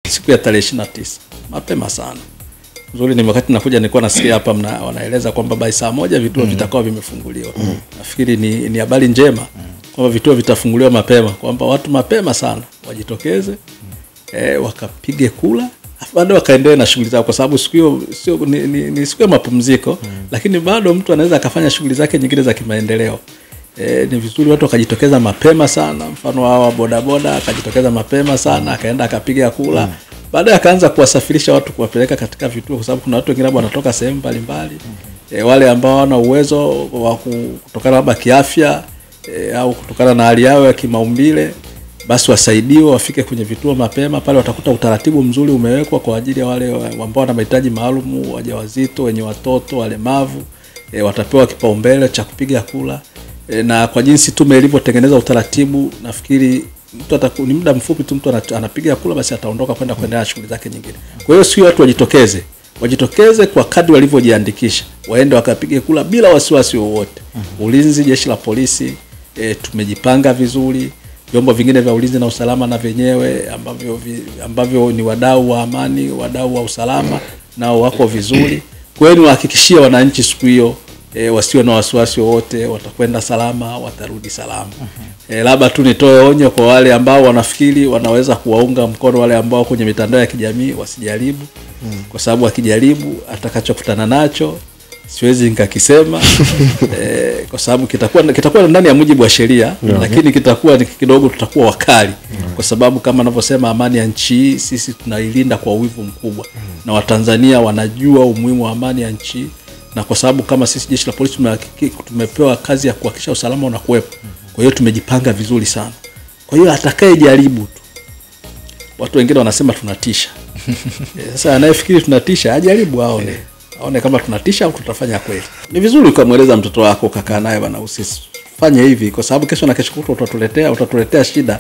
siku ya tarehe 29 mapema sana. Nzuri ni wakati nakuja nilikuwa nasikia hapa wanaeleza kwamba by saa 1 vituo vitakao vimefunguliwa. Nafikiri ni habari njema kwamba vituo vitafunguliwa mapema, kwamba watu mapema sana wajitokeze wakapige kula, bado wakaendelea na shughuli zao, kwa sababu siku hiyo sio ni siku ya mapumziko, lakini bado mtu anaweza akafanya shughuli zake nyingine za kimaendeleo. Ni vizuri watu wakajitokeza mapema sana, mfano hawa bodaboda akajitokeza mapema sana akaenda akapiga kula. Baadaye akaanza kuwasafirisha watu kuwapeleka katika vituo, kwa sababu kuna watu wengine wanatoka sehemu mbalimbali. Wale ambao wana uwezo wa kutokana labda kiafya au kutokana na hali yao ya kimaumbile, basi wasaidiwe wafike kwenye vituo mapema. Pale watakuta utaratibu mzuri umewekwa kwa ajili ya wale ambao wana mahitaji maalum, wajawazito, wenye watoto, walemavu, watapewa kipaumbele cha kupiga kula. Na kwa jinsi tume ilivyotengeneza utaratibu, nafikiri mtu ni muda mfupi tu mtu anapiga kula, basi ataondoka kwenda kuendelea shughuli zake nyingine. Kwa hiyo sio watu wajitokeze kwa kadri walivyojiandikisha, waende wakapige kula bila wasiwasi wowote. Ulinzi, jeshi la polisi tumejipanga vizuri, vyombo vingine vya ulinzi na usalama na wenyewe ambavyo ni wadau wa amani, wadau wa usalama, nao wako vizuri. Kwa hiyo wahakikishie wananchi siku hiyo wasio na wasiwasi wote, watakwenda salama, watarudi salama. Labda tu nitoe onyo kwa wale ambao wanafikiri wanaweza kuwaunga mkono wale ambao kwenye mitandao ya kijamii, wasijaribu. Kwa sababu akijaribu atakachokutana nacho siwezi nikakisema. Kwa sababu kitakuwa ndani ya mujibu wa sheria, lakini kitakuwa kidogo tutakuwa wakali. Kwa sababu kama ninavyosema, amani ya nchi sisi tunailinda kwa wivu mkubwa, na Watanzania wanajua umuhimu wa amani ya nchi. Na kwa sababu kama sisi jeshi la polisi tumepewa kazi ya kuhakikisha usalama unakuwepo, kwa hiyo tumejipanga vizuri sana. Kwa hiyo atakayejaribu tu, watu wengine wanasema tunatisha. Sasa anayefikiri tunatisha ajaribu aone kama tunatisha au tutafanya kweli. Ni vizuri ukamweleza mtoto wako, ukakaa naye, bwana usifanye hivi, kwa sababu kesho na kesho kutwa utatuletea shida.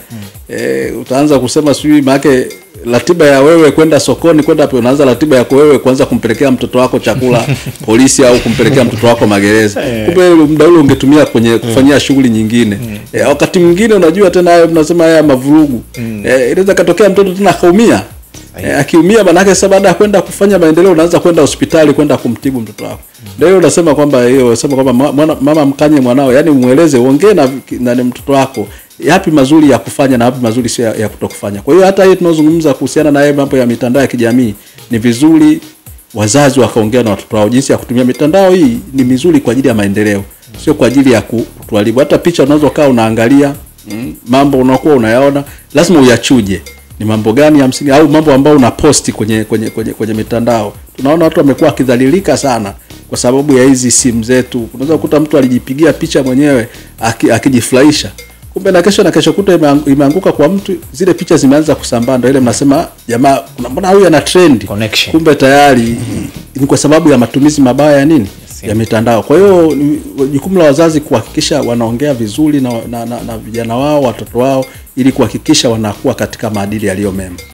Utaanza kusema sijui maana ratiba ya wewe kwenda sokoni, kwenda hapo, unaanza ratiba yako wewe kuanza kumpelekea mtoto wako chakula polisi, au kumpelekea mtoto wako magereza. Kumbe muda ule ungetumia kwenye kufanyia shughuli nyingine. Wakati mwingine unajua tena hayo tunasema haya mavurugu, inaweza katokea mtoto tena akaumia. Akiumia manake sasa baada ya kwenda kufanya maendeleo unaanza kwenda hospitali kwenda kumtibu mtoto wako. Ndio unasema kwamba mama mkanye mwanao, yani mueleze, ongee na mtoto wako yapi mazuri ya kufanya na yapi mazuri sio ya kutokufanya. Kwa hiyo hata hii tunazungumza kuhusiana na mambo ya mitandao ya kijamii, ni vizuri wazazi wakaongea na watoto wao jinsi ya kutumia mitandao hii. Ni mizuri kwa ajili ya maendeleo, sio kwa ajili ya kutuharibu. Hata picha unazokaa unaangalia, mambo unakuwa unayaona, lazima uyachuje. Ni mambo gani ya msingi, au mambo ambayo unaposti kwenye mitandao. Tunaona watu wamekuwa kidhalilika sana kwa sababu ya hizi simu zetu. Unaweza kukuta mtu alijipigia picha mwenyewe akijifurahisha, kumbe na kesho kuta imeanguka kwa mtu, zile picha zimeanza kusambaa. Ndio ile mnasema jamaa, mbona huyu ana trend, kumbe tayari ni kwa sababu ya matumizi mabaya ya nini, ya mitandao. Kwa hiyo jukumu la wazazi kuhakikisha wanaongea vizuri na vijana wao, watoto wao, ili kuhakikisha wanakuwa katika maadili yaliyo mema.